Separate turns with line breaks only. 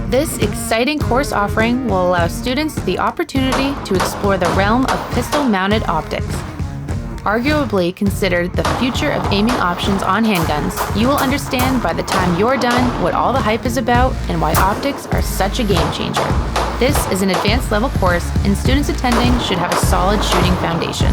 This exciting course offering will allow students the opportunity to explore the realm of pistol-mounted optics. Arguably considered the future of aiming options on handguns, you will understand by the time you're done what all the hype is about and why optics are such a game changer. This is an advanced level course, and students attending should have a solid shooting foundation.